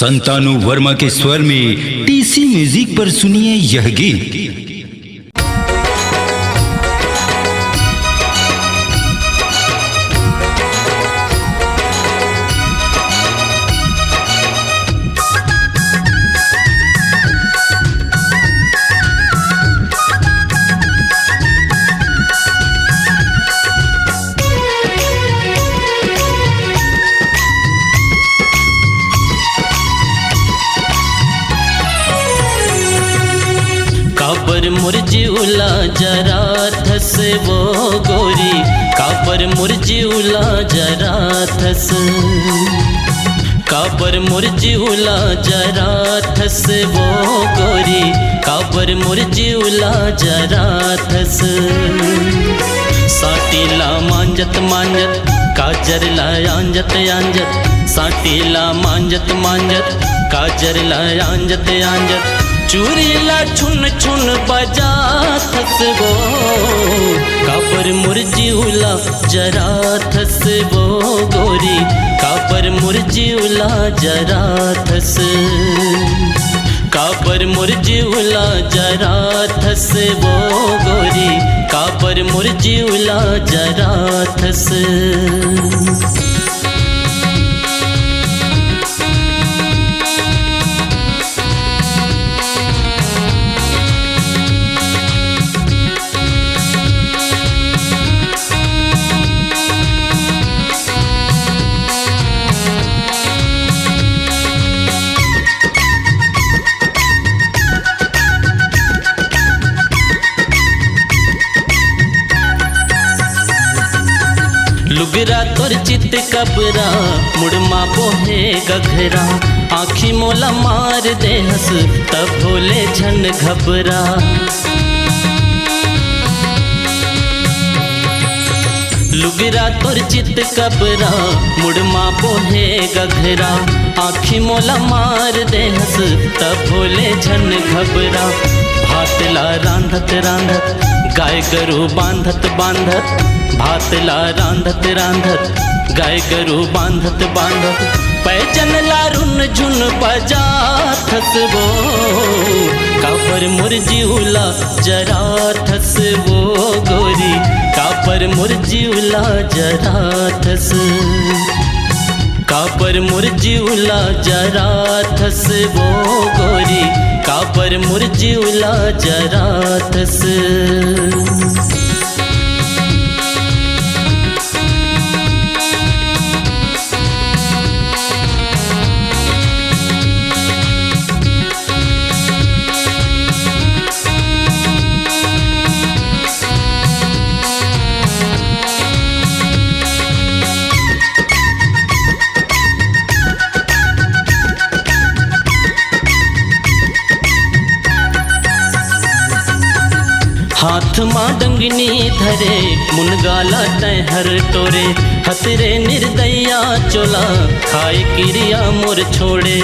संतानु वर्मा के स्वर में टीसी म्यूजिक पर सुनिए यह गीत। कापर मुरझिउला जरा थस वो गोरी, कापर मुरझिउला जरा थस, कापर मुरझिउला जरा थस वो गोरी, कापर मुरझिउला जरा थस। साटीला मांजत मांजत काजरला आंजत आंजत, साटीला मांजत मांजत काजरला आंजत आंजत, चूरीला छुन छुन बजा थस वो, कापर मुरझिउला जरा थस वो गोरी, कापर मुरझिउला जरा थस, कापर मुरझिउला जरा थस वो गोरी, कापर मुरझिउला जरा थस। लुगरा तोर चित कबरा मुड़मा बोहे गघरा, आँखी मोला मार दे हंस तब भोले झन घबरा। लुगरा तोर चित कबरा मुड़मा बोहे गघरा, आँखी मोला मार दे हंस तब भोले झन घबरा। भातला रांधत रांधत गाय गरु बांधत बांधत, भातला रांधत रांधत गाय गरु बांधत बांधत, पैजन लारुन झुन बजा थस वो, कापर मुरझिउला जरा थस वो गोरी, कापर मुरझिउला जरा थस, कापर मुरझिउला जरा थस वो गोरी, कापर मुरझिउला जरा थस। हाथ माँ डंगनी धरे मुनगाला तय हर टोरे, हतरे निर्दया चोला खाए क्रिया मोर छोड़े।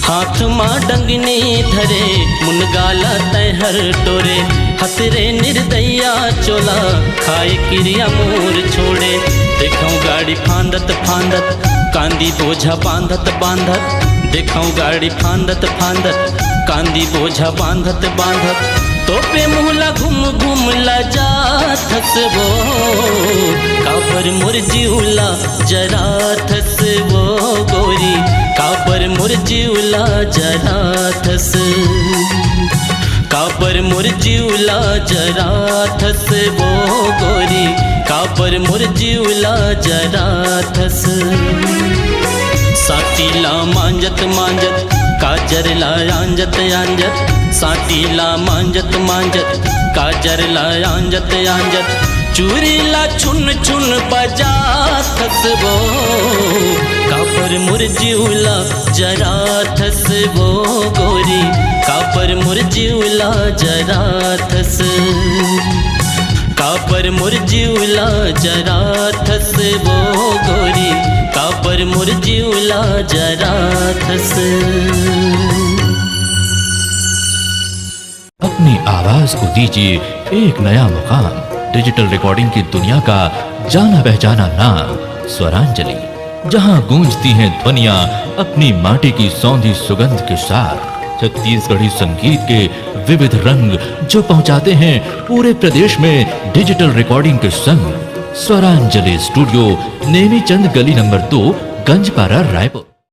हाथ माँ डंगनी धरे मुनगाला तय हर टोरे, हतरे निर्दया चोला खाए क्रिया मोर छोड़े। देखूं गाड़ी फांदत फांदत कांदी बोझा बांधत बांधत, देखूं गाड़ी फांदत फांदत कांदी बोझा बांधत बांधत, तोपे मुहला घूम घूम लजा थस वो, कापर मुरझिउला जरा थस वो गोरी, कापर मुरझिउला जरा थस, कापर मुरझिउला जरा थस वो गोरी, कापर मुरझिउला जरा थस। साटीला मांजत मांजत काजरला आंजत आंजत, साटीला मांजत मांजत काजरला आंजत आंजत, चूरीला छुन छुन बजा थस वो, कापर मुरझिउला जरा थस वो गोरी, कापर मुरझिउला जरा थस, कापर मुरझिउला जरा थस वो गोरी, कापर मुरझिउला जरा थस। अपनी आवाज को दीजिए एक नया मुकाम। डिजिटल रिकॉर्डिंग की दुनिया का जाना पहचाना नाम स्वरांजलि, जहां गूंजती हैं ध्वनियां अपनी माटी की सौंधी सुगंध के साथ। छत्तीसगढ़ी संगीत के विविध रंग जो पहुंचाते हैं पूरे प्रदेश में डिजिटल रिकॉर्डिंग के संग। स्वरांजलि स्टूडियो, नेमीचंद गली नंबर 2, गंजपारा, रायपुर।